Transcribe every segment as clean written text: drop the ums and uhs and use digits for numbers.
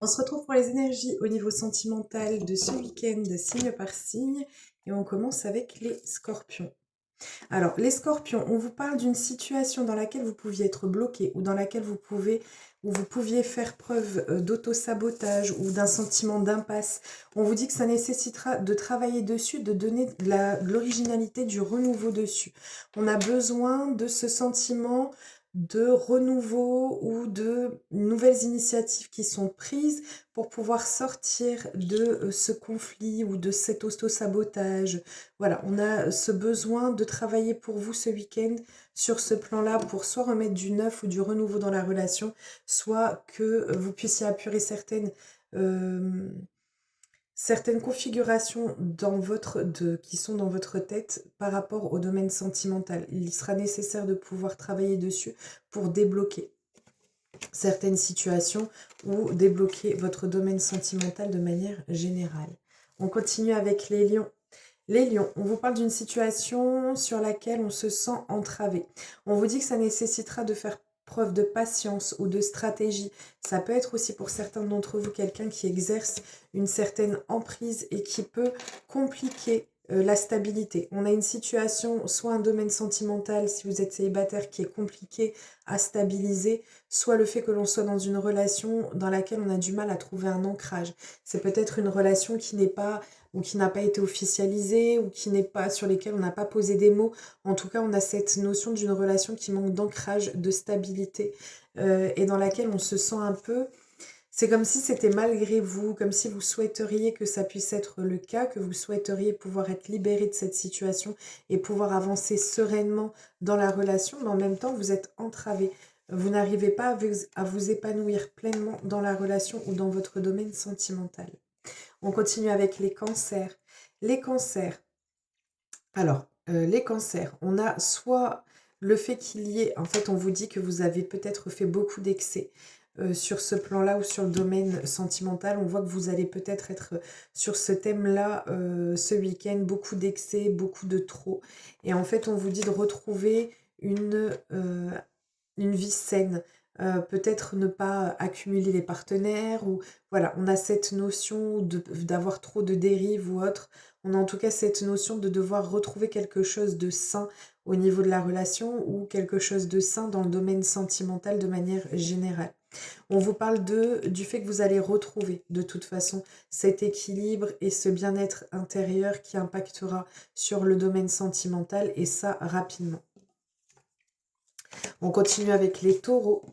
On se retrouve pour les énergies au niveau sentimental de ce week-end, signe par signe, et on commence avec les scorpions. Alors, les scorpions, on vous parle d'une situation dans laquelle vous pouviez être bloqué ou dans laquelle vous pouviez faire preuve d'auto-sabotage ou d'un sentiment d'impasse. On vous dit que ça nécessitera de travailler dessus, de donner de l'originalité, du renouveau dessus. On a besoin de ce sentiment de renouveau ou de nouvelles initiatives qui sont prises pour pouvoir sortir de ce conflit ou de cet auto-sabotage. Voilà, on a ce besoin de travailler pour vous ce week-end sur ce plan-là pour soit remettre du neuf ou du renouveau dans la relation, soit que vous puissiez apurer euh, certaines configurations qui sont dans votre tête par rapport au domaine sentimental. Il sera nécessaire de pouvoir travailler dessus pour débloquer certaines situations ou débloquer votre domaine sentimental de manière générale. On continue avec les lions. Les lions, on vous parle d'une situation sur laquelle on se sent entravé. On vous dit que ça nécessitera de faire preuve de patience ou de stratégie. Ça peut être aussi pour certains d'entre vous quelqu'un qui exerce une certaine emprise et qui peut compliquer la stabilité. On a une situation, soit un domaine sentimental, si vous êtes célibataire, qui est compliqué à stabiliser, soit le fait que l'on soit dans une relation dans laquelle on a du mal à trouver un ancrage. C'est peut-être une relation qui n'est pas ou qui n'a pas été officialisée ou qui n'est pas sur lesquelles on n'a pas posé des mots. En tout cas, on a cette notion d'une relation qui manque d'ancrage, de stabilité et dans laquelle on se sent un peu. C'est comme si c'était malgré vous, comme si vous souhaiteriez que ça puisse être le cas, que vous souhaiteriez pouvoir être libéré de cette situation et pouvoir avancer sereinement dans la relation, mais en même temps, vous êtes entravé. Vous n'arrivez pas à vous épanouir pleinement dans la relation ou dans votre domaine sentimental. On continue avec les cancers. Les cancers. Alors, les cancers, on a soit le fait qu'il y ait, en fait, on vous dit que vous avez peut-être fait beaucoup d'excès sur ce plan-là ou sur le domaine sentimental. On voit que vous allez peut-être être sur ce thème-là ce week-end, beaucoup d'excès, beaucoup de trop. Et en fait, on vous dit de retrouver une vie saine. Peut-être ne pas accumuler les partenaires ou voilà, on a cette notion d'avoir trop de dérives ou autre. On a en tout cas cette notion de devoir retrouver quelque chose de sain au niveau de la relation ou quelque chose de sain dans le domaine sentimental de manière générale. On vous parle du fait que vous allez retrouver de toute façon cet équilibre et ce bien-être intérieur qui impactera sur le domaine sentimental et ça rapidement. On continue avec les taureaux.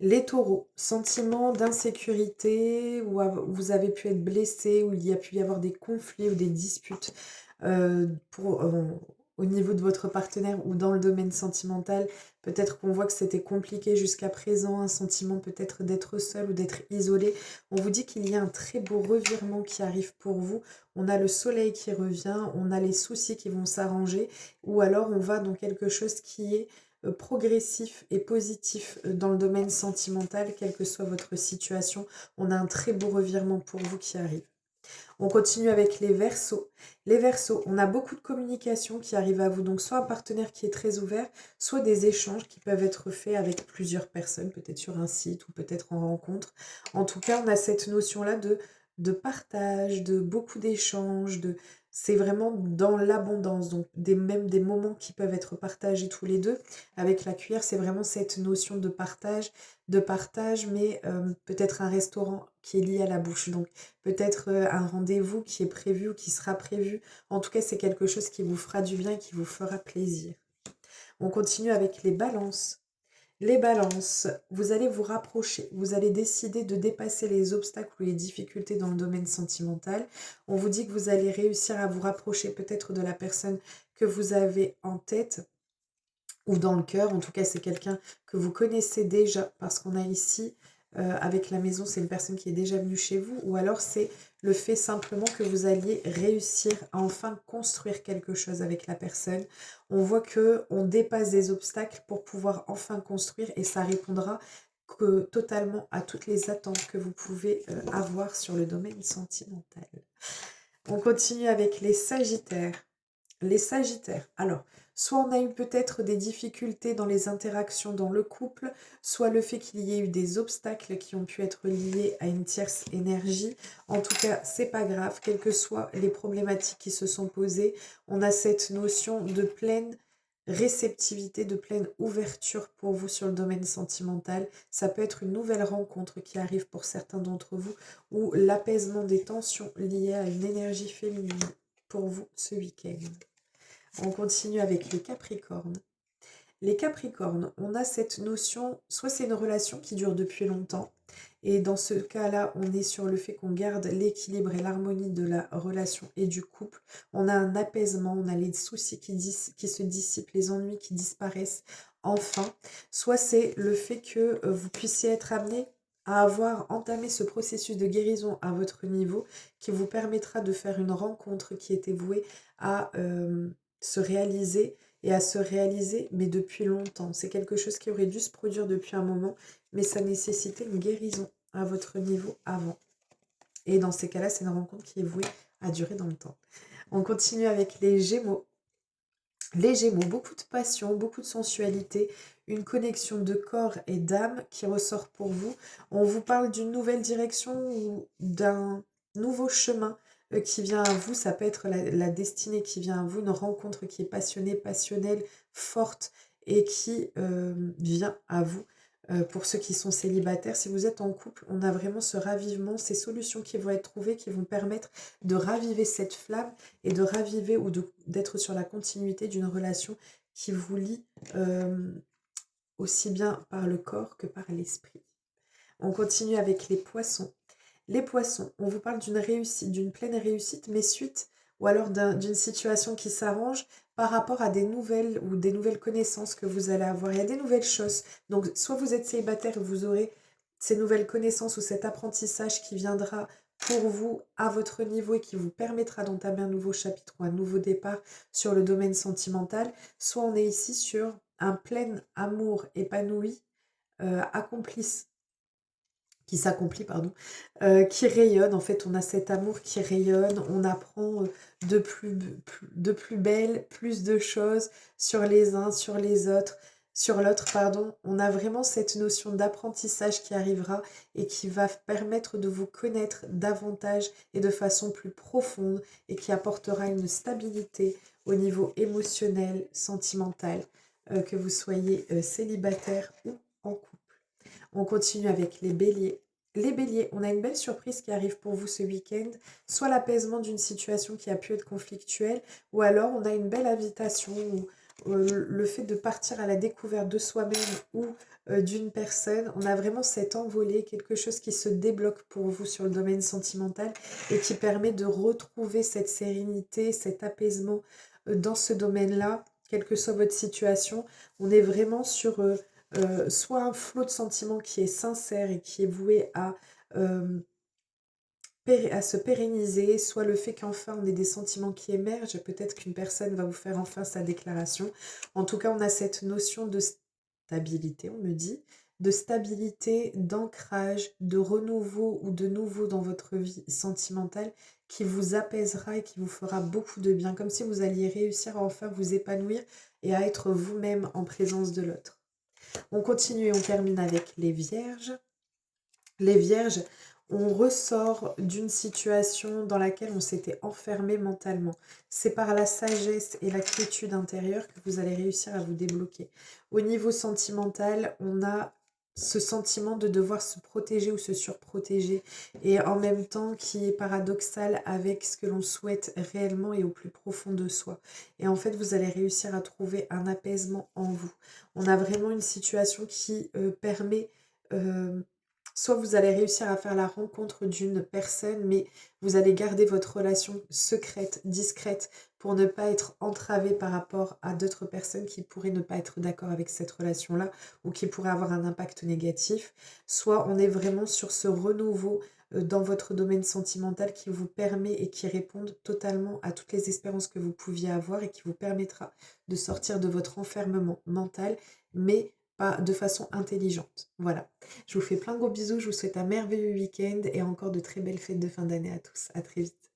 Les taureaux, sentiment d'insécurité, où vous avez pu être blessé, où il y a pu y avoir des conflits ou des disputes au niveau de votre partenaire ou dans le domaine sentimental. Peut-être qu'on voit que c'était compliqué jusqu'à présent, un sentiment peut-être d'être seul ou d'être isolé. On vous dit qu'il y a un très beau revirement qui arrive pour vous. On a le soleil qui revient, on a les soucis qui vont s'arranger, ou alors on va dans quelque chose qui est progressif et positif dans le domaine sentimental, quelle que soit votre situation. On a un très beau revirement pour vous qui arrive. On continue avec les Verseaux. Les Verseaux, on a beaucoup de communication qui arrive à vous. Donc, soit un partenaire qui est très ouvert, soit des échanges qui peuvent être faits avec plusieurs personnes, peut-être sur un site ou peut-être en rencontre. En tout cas, on a cette notion-là de partage, de beaucoup d'échanges, c'est vraiment dans l'abondance, donc même des moments qui peuvent être partagés tous les deux. Avec la cuillère, c'est vraiment cette notion de partage, mais peut-être un restaurant qui est lié à la bouche. Donc peut-être un rendez-vous qui est prévu ou qui sera prévu. En tout cas, c'est quelque chose qui vous fera du bien et qui vous fera plaisir. On continue avec les balances. Les balances, vous allez vous rapprocher, vous allez décider de dépasser les obstacles ou les difficultés dans le domaine sentimental. On vous dit que vous allez réussir à vous rapprocher peut-être de la personne que vous avez en tête ou dans le cœur. En tout cas, c'est quelqu'un que vous connaissez déjà parce qu'on a ici, avec la maison, c'est une personne qui est déjà venue chez vous ou alors c'est le fait simplement que vous alliez réussir à enfin construire quelque chose avec la personne. On voit que on dépasse des obstacles pour pouvoir enfin construire et ça répondra totalement à toutes les attentes que vous pouvez avoir sur le domaine sentimental. On continue avec les Sagittaires. Les Sagittaires. Alors, Soit on a eu peut-être des difficultés dans les interactions dans le couple, soit le fait qu'il y ait eu des obstacles qui ont pu être liés à une tierce énergie. En tout cas, c'est pas grave, quelles que soient les problématiques qui se sont posées, on a cette notion de pleine réceptivité, de pleine ouverture pour vous sur le domaine sentimental. Ça peut être une nouvelle rencontre qui arrive pour certains d'entre vous ou l'apaisement des tensions liées à une énergie féminine pour vous ce week-end. On continue avec les Capricornes. Les Capricornes, on a cette notion, soit c'est une relation qui dure depuis longtemps, et dans ce cas-là, on est sur le fait qu'on garde l'équilibre et l'harmonie de la relation et du couple. On a un apaisement, on a les soucis qui se dissipent, les ennuis qui disparaissent enfin. Soit c'est le fait que vous puissiez être amené à avoir entamé ce processus de guérison à votre niveau qui vous permettra de faire une rencontre qui était vouée à se réaliser et à se réaliser, mais depuis longtemps. C'est quelque chose qui aurait dû se produire depuis un moment, mais ça nécessitait une guérison à votre niveau avant. Et dans ces cas-là, c'est une rencontre qui est vouée à durer dans le temps. On continue avec les Gémeaux. Les Gémeaux, beaucoup de passion, beaucoup de sensualité, une connexion de corps et d'âme qui ressort pour vous. On vous parle d'une nouvelle direction ou d'un nouveau chemin qui vient à vous. Ça peut être la destinée qui vient à vous, une rencontre qui est passionnée, passionnelle, forte et qui vient à vous. Pour ceux qui sont célibataires, si vous êtes en couple, on a vraiment ce ravivement, ces solutions qui vont être trouvées, qui vont permettre de raviver cette flamme et de raviver ou d'être sur la continuité d'une relation qui vous lie aussi bien par le corps que par l'esprit. On continue avec les poissons. Les poissons, on vous parle d'une réussite, d'une pleine réussite, mais suite ou alors d'une situation qui s'arrange par rapport à des nouvelles ou des nouvelles connaissances que vous allez avoir. Il y a des nouvelles choses. Donc, soit vous êtes célibataire et vous aurez ces nouvelles connaissances ou cet apprentissage qui viendra pour vous à votre niveau et qui vous permettra d'entamer un nouveau chapitre ou un nouveau départ sur le domaine sentimental. Soit on est ici sur un plein amour épanoui, accomplisse qui s'accomplit, pardon, qui rayonne. En fait, on a cet amour qui rayonne, on apprend de plus belle, plus de choses sur les uns, sur les autres, sur l'autre, pardon. On a vraiment cette notion d'apprentissage qui arrivera et qui va permettre de vous connaître davantage et de façon plus profonde et qui apportera une stabilité au niveau émotionnel, sentimental, que vous soyez célibataire ou en couple. On continue avec les béliers. Les béliers, on a une belle surprise qui arrive pour vous ce week-end, soit l'apaisement d'une situation qui a pu être conflictuelle, ou alors on a une belle invitation, ou le fait de partir à la découverte de soi-même ou d'une personne. On a vraiment cet envolé, quelque chose qui se débloque pour vous sur le domaine sentimental et qui permet de retrouver cette sérénité, cet apaisement dans ce domaine-là, quelle que soit votre situation. On est vraiment sur soit un flot de sentiments qui est sincère et qui est voué à se pérenniser, soit le fait qu'enfin on ait des sentiments qui émergent, peut-être qu'une personne va vous faire enfin sa déclaration. En tout cas, on a cette notion de stabilité, on me dit, de stabilité, d'ancrage, de renouveau ou de nouveau dans votre vie sentimentale qui vous apaisera et qui vous fera beaucoup de bien, comme si vous alliez réussir à enfin vous épanouir et à être vous-même en présence de l'autre. On continue et on termine avec les vierges. Les vierges, on ressort d'une situation dans laquelle on s'était enfermé mentalement. C'est par la sagesse et la quiétude intérieure que vous allez réussir à vous débloquer. Au niveau sentimental, on a ce sentiment de devoir se protéger ou se surprotéger et en même temps qui est paradoxal avec ce que l'on souhaite réellement et au plus profond de soi. Et en fait, vous allez réussir à trouver un apaisement en vous. On a vraiment une situation qui permet... soit vous allez réussir à faire la rencontre d'une personne, mais vous allez garder votre relation secrète, discrète, pour ne pas être entravé par rapport à d'autres personnes qui pourraient ne pas être d'accord avec cette relation-là ou qui pourraient avoir un impact négatif. Soit on est vraiment sur ce renouveau dans votre domaine sentimental qui vous permet et qui répond totalement à toutes les espérances que vous pouviez avoir et qui vous permettra de sortir de votre enfermement mental, mais pas de façon intelligente. Voilà. Je vous fais plein de gros bisous, je vous souhaite un merveilleux week-end et encore de très belles fêtes de fin d'année à tous. À très vite.